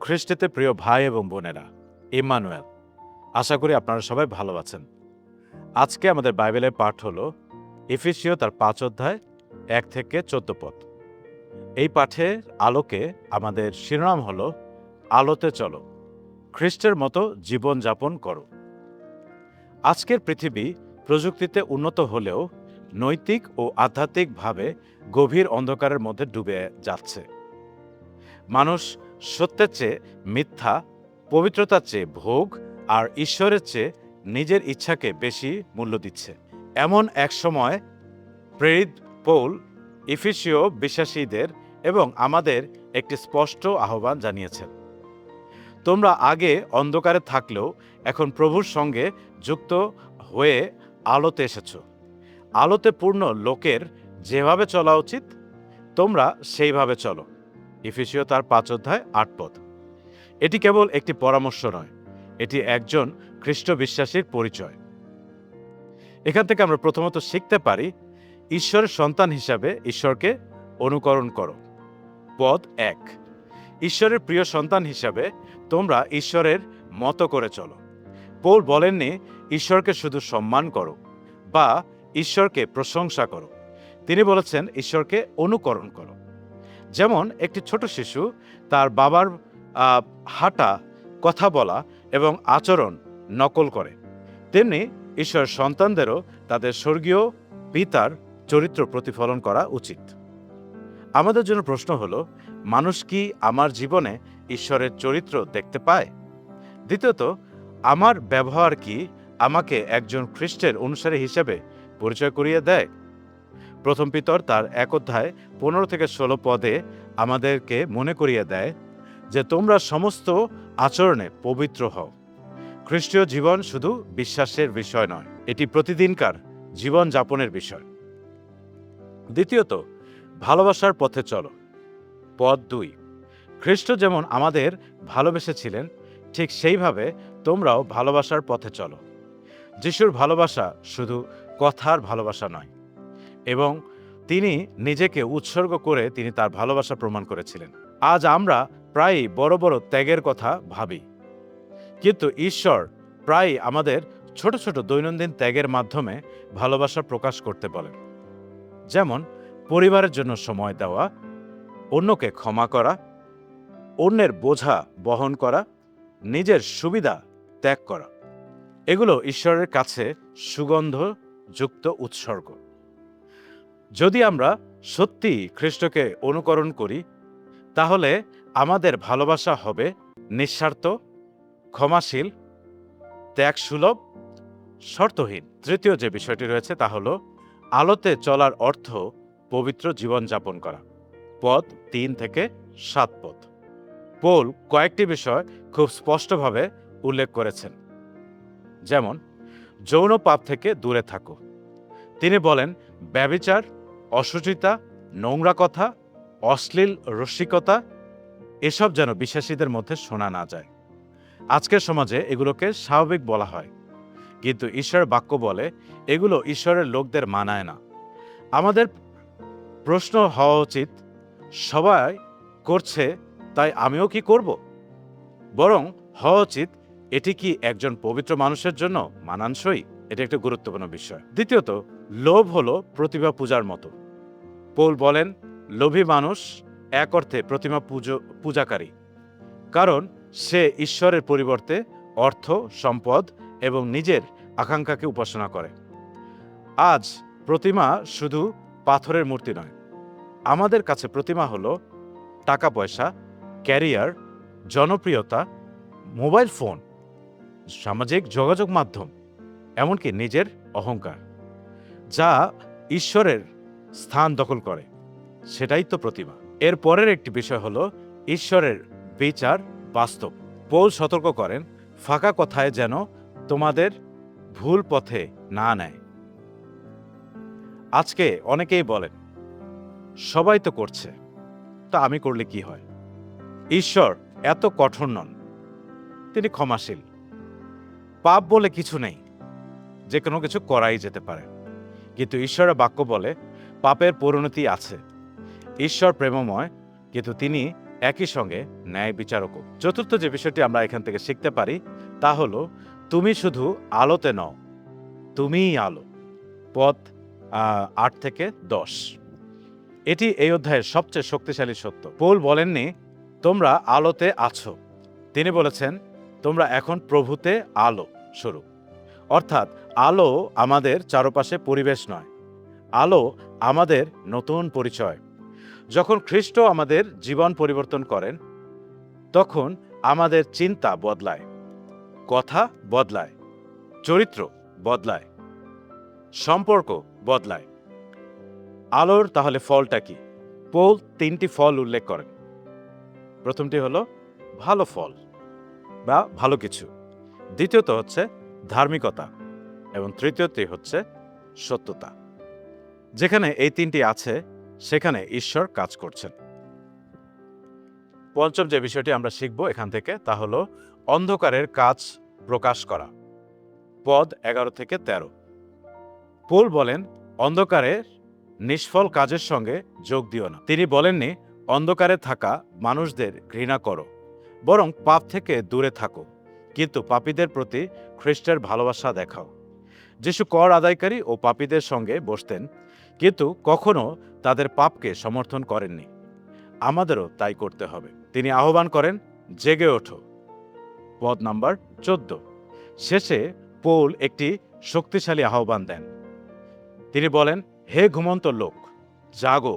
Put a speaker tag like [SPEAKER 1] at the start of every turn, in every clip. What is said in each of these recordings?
[SPEAKER 1] খ্রিস্টতে প্রিয় ভাই এবং বোনেরা, ইম্মানুয়েল, আশা করি আপনারা সবাই ভালো আছেন। আজকে আমাদের বাইবেলের পাঠ হলো এফেসীয় তার ৫ অধ্যায় ১ থেকে ১৪ পদ। এই পাঠের আলোকে আমাদের শিরোনাম হলো আলোতে চলো, খ্রিস্টের মতো জীবন যাপন করো। আজকের পৃথিবী প্রযুক্তিতে উন্নত হলেও নৈতিক ও আধ্যাত্মিকভাবে গভীর অন্ধকারের মধ্যে ডুবে যাচ্ছে। মানুষ সত্যের চেয়ে মিথ্যা, পবিত্রতার চেয়ে ভোগ আর ঈশ্বরের চেয়ে নিজের ইচ্ছাকে বেশি মূল্য দিচ্ছে। এমন এক সময় প্রেরিত পৌল এফেসীয় বিশ্বাসীদের এবং আমাদের একটি স্পষ্ট আহ্বান জানিয়েছেন। তোমরা আগে অন্ধকারে থাকলেও এখন প্রভুর সঙ্গে যুক্ত হয়ে আলোতে এসেছ। আলোতে পূর্ণ লোকের যেভাবে চলা উচিত তোমরা সেইভাবে চলো। এফেসীয় তার ৫ অধ্যায় ৮ পদ। এটি কেবল একটি পরামর্শ নয়, এটি একজন খ্রিস্ট বিশ্বাসীর পরিচয়। এখান থেকে আমরা প্রথমত শিখতে পারি ঈশ্বরের সন্তান হিসাবে ঈশ্বরকে অনুকরণ করো। পদ ১, ঈশ্বরের প্রিয় সন্তান হিসাবে তোমরা ঈশ্বরের মতো করে চলো। পৌল বলেননি ঈশ্বরকে শুধু সম্মান করো বা ঈশ্বরকে প্রশংসা করো, তিনি বলেছেন ঈশ্বরকে অনুকরণ করো। যেমন একটি ছোট শিশু তার বাবার হাঁটা, কথা বলা এবং আচরণ নকল করে, তেমনি ঈশ্বরের সন্তানদেরও তাদের স্বর্গীয় পিতার চরিত্র প্রতিফলন করা উচিত। আমাদের জন্য প্রশ্ন হলো, মানুষ কি আমার জীবনে ঈশ্বরের চরিত্র দেখতে পায়? দ্বিতীয়ত, আমার ব্যবহার কি আমাকে একজন খ্রিস্টের অনুসারী হিসেবে পরিচয় করিয়ে দেয়? প্রথম পিতর তার ১ অধ্যায় ১৫ থেকে ১৬ পদে আমাদেরকে মনে করিয়ে দেয় যে তোমরা সমস্ত আচরণে পবিত্র হও। খ্রিস্টীয় জীবন শুধু বিশ্বাসের বিষয় নয়, এটি প্রতিদিনকার জীবন যাপনের বিষয়। দ্বিতীয়ত, ভালোবাসার পথে চলো। পদ ২, খ্রিস্ট যেমন আমাদের ভালোবেসেছিলেন ঠিক সেইভাবে তোমরাও ভালোবাসার পথে চলো। যিশুর ভালোবাসা শুধু কথার ভালোবাসা নয়, এবং তিনি নিজেকে উৎসর্গ করে তিনি তার ভালোবাসা প্রমাণ করেছিলেন। আজ আমরা প্রায়ই বড় বড় ত্যাগের কথা ভাবি, কিন্তু ঈশ্বর প্রায়ই আমাদের ছোট ছোট দৈনন্দিন ত্যাগের মাধ্যমে ভালোবাসা প্রকাশ করতে বলেন। যেমন পরিবারের জন্য সময় দেওয়া, অন্যকে ক্ষমা করা, অন্যের বোঝা বহন করা, নিজের সুবিধা ত্যাগ করা। এগুলো ঈশ্বরের কাছে সুগন্ধযুক্ত উৎসর্গ। যদি আমরা সত্যি খ্রিস্টকে অনুকরণ করি, তাহলে আমাদের ভালোবাসা হবে নিঃস্বার্থ, ক্ষমাশীল, ত্যাগসুলভ, শর্তহীন। তৃতীয় যে বিষয়টি রয়েছে তা হল আলোতে চলার অর্থ পবিত্র জীবন যাপন করা। পদ ৩ থেকে ৭ পদ। পৌল কয়েকটি বিষয় খুব স্পষ্টভাবে উল্লেখ করেছেন, যেমন যৌন পাপ থেকে দূরে থাকো। তিনি বলেন ব্যভিচার, অশুচিতা, নোংরা কথা, অশ্লীল রসিকতা এসব যেন বিশ্বাসীদের মধ্যে শোনা না যায়। আজকের সমাজে এগুলোকে স্বাভাবিক বলা হয়, কিন্তু ঈশ্বরের বাক্য বলে এগুলো ঈশ্বরের লোকদের মানায় না। আমাদের প্রশ্ন হওয়া উচিত, সবাই করছে তাই আমিও কি করব? বরং হওয়া উচিত, এটি কি একজন পবিত্র মানুষের জন্য মানানসই? এটি একটা গুরুত্বপূর্ণ বিষয়। দ্বিতীয়ত, লোভ হলো প্রতিমা পূজার মতো। পৌল বলেন লোভী মানুষ এক অর্থে প্রতিমা পূজাকারী, কারণ সে ঈশ্বরের পরিবর্তে অর্থ, সম্পদ এবং নিজের আকাঙ্ক্ষাকে উপাসনা করে। আজ প্রতিমা শুধু পাথরের মূর্তি নয়, আমাদের কাছে প্রতিমা হলো টাকা পয়সা, ক্যারিয়ার, জনপ্রিয়তা, মোবাইল ফোন, সামাজিক যোগাযোগ মাধ্যম, এমনকি নিজের অহংকার, যা ঈশ্বরের স্থান দখল করে, সেটাই তো প্রতিমা। এর পরের একটি বিষয় হলো ঈশ্বরের বিচার বাস্তব। পৌল সতর্ক করেন ফাঁকা কথায় যেন তোমাদের ভুল পথে না নেয়। আজকে অনেকেই বলেন সবাই তো করছে, তা আমি করলে কি হয়? ঈশ্বর এত কঠোর নন, তিনি ক্ষমাশীল। পাপ বলে কিছু নেই, যে কোনো কিছু করাই যেতে পারে, কিন্তু ঈশ্বরের বাক্য বলে পাপের পরিণতি আছে। ঈশ্বর প্রেমময়, কিন্তু তিনি একই সঙ্গে ন্যায় বিচারকও। চতুর্থ যে বিষয়টি আমরা এখান থেকে শিখতে পারি তা হলো, তুমি শুধু আলোতে নও, তুমিই আলো। পদ 8 থেকে 10। এটি এই অধ্যায়ের সবচেয়ে শক্তিশালী সত্য। পৌল বলেননি তোমরা আলোতে আছো, তিনি বলেছেন তোমরা এখন প্রভুতে আলো স্বরূপ। অর্থাৎ আলো আমাদের চারপাশে পরিবেশ নয়, আলো আমাদের নতুন পরিচয়। যখন খ্রিস্ট আমাদের জীবন পরিবর্তন করেন, তখন আমাদের চিন্তা বদলায়, কথা বদলায়, চরিত্র বদলায়, সম্পর্ক বদলায়। আলোর তাহলে ফলটা কি? পৌল 3টি ফল উল্লেখ করেন। প্রথমটি হলো ভালো ফল বা ভালো কিছু, দ্বিতীয়ত হচ্ছে ধার্মিকতা, এবং তৃতীয়টি হচ্ছে সত্যতা। যেখানে এই 3টি আছে সেখানে ঈশ্বর কাজ করছেন। পঞ্চম যে বিষয়টি আমরা শিখব এখান থেকে তা হলো অন্ধকারের কাজ প্রকাশ করা। পদ 11 থেকে 13। পৌল বলেন অন্ধকারের নিষ্ফল কাজের সঙ্গে যোগ দিও না। তিনি বলেননি অন্ধকারে থাকা মানুষদের ঘৃণা করো, বরং পাপ থেকে দূরে থাকো, কিন্তু পাপীদের প্রতি খ্রিস্টের ভালোবাসা দেখাও। যিশু কর আদায়কারী ও পাপীদের সঙ্গে বসতেন, কিন্তু কখনো তাদের পাপকে সমর্থন করেননি। আমাদেরও তাই করতে হবে। তিনি আহ্বান করেন জেগে ওঠো। পদ নাম্বার 14। শেষে পৌল একটি শক্তিশালী আহ্বান দেন। তিনি বলেন, হে ঘুমন্ত লোক, জাগো,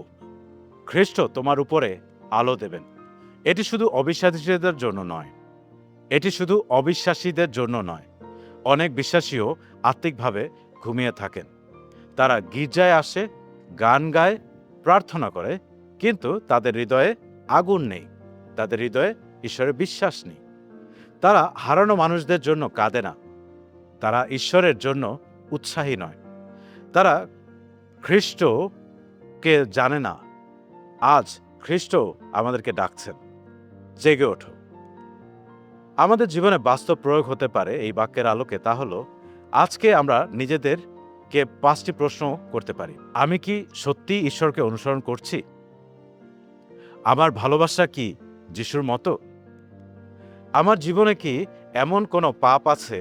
[SPEAKER 1] খ্রিস্ট তোমার উপরে আলো দেবেন। এটি শুধু অবিশ্বাসীদের জন্য নয়, এটি শুধু অবিশ্বাসীদের জন্য নয়। অনেক বিশ্বাসীও আত্মিকভাবে ঘুমিয়ে থাকেন। তারা গির্জায় আসে, গান গায়, প্রার্থনা করে, কিন্তু তাদের হৃদয়ে আগুন নেই, তাদের হৃদয়ে ঈশ্বরের বিশ্বাস নেই। তারা হারানো মানুষদের জন্য কাঁদে না, তারা ঈশ্বরের জন্য উৎসাহী নয়, তারা খ্রিস্টকে জানে না। আজ খ্রিস্ট আমাদেরকে ডাকছেন, জেগে ওঠো। আমাদের জীবনে বাস্তব প্রয়োগ হতে পারে এই বাক্যের আলোকে। তা হলো, আজকে আমরা নিজেদেরকে 5টি প্রশ্ন করতে পারি। আমি কি সত্যি ঈশ্বরকে অনুসরণ করছি? আমার ভালোবাসা কি যিশুর মতো? আমার জীবনে কি এমন কোনো পাপ আছে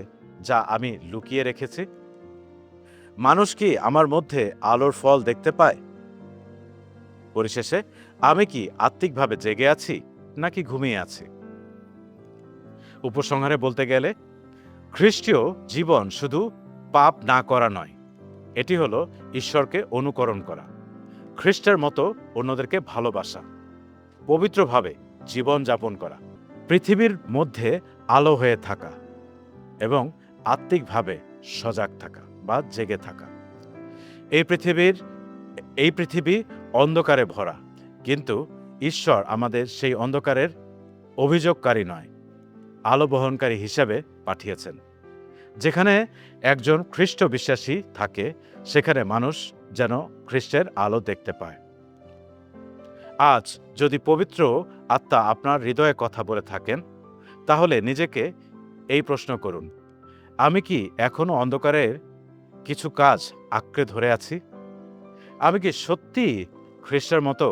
[SPEAKER 1] যা আমি লুকিয়ে রেখেছি? মানুষ কি আমার মধ্যে আলোর ফল দেখতে পায়? পরিশেষে, আমি কি আত্মিকভাবে জেগে আছি নাকি ঘুমিয়ে আছি? উপসংহারে বলতে গেলে, খ্রিস্টীয় জীবন শুধু পাপ না করা নয়, এটি হলো ঈশ্বরকে অনুকরণ করা, খ্রিস্টের মতো অন্যদেরকে ভালোবাসা, পবিত্রভাবে জীবন যাপন করা, পৃথিবীর মধ্যে আলো হয়ে থাকা এবং আত্মিকভাবে সজাগ থাকা বা জেগে থাকা। এই পৃথিবী অন্ধকারে ভরা, কিন্তু ঈশ্বর আমাদের সেই অন্ধকারের অভিযোগকারী নয়, আলো বহনকারী হিসাবে পাঠিয়েছেন। যেখানে একজন খ্রিস্ট বিশ্বাসী থাকে, সেখানে মানুষ যেন খ্রিস্টের আলো দেখতে পায়। আজ যদি পবিত্র আত্মা আপনার হৃদয়ে কথা বলে থাকেন, তাহলে নিজেকে এই প্রশ্ন করুন, আমি কি এখনো অন্ধকারের কিছু কাজ আঁকড়ে ধরে আছি? আমি কি সত্যি খ্রিস্টের মতো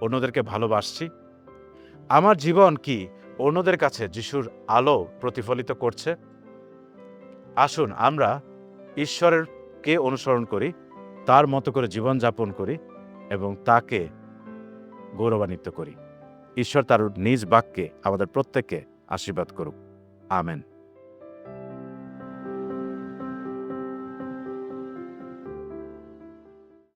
[SPEAKER 1] অন্যদেরকে ভালোবাসছি? আমার জীবন কি অন্যদের কাছে যিশুর আলো প্রতিফলিত করছে? আসুন আমরা ঈশ্বরকে অনুসরণ করি, তার মতো করে জীবনযাপন করি এবং তাকে গৌরবান্বিত করি। ঈশ্বর তার নিজ বাক্যে আমাদের প্রত্যেককে আশীর্বাদ করুক। আমেন।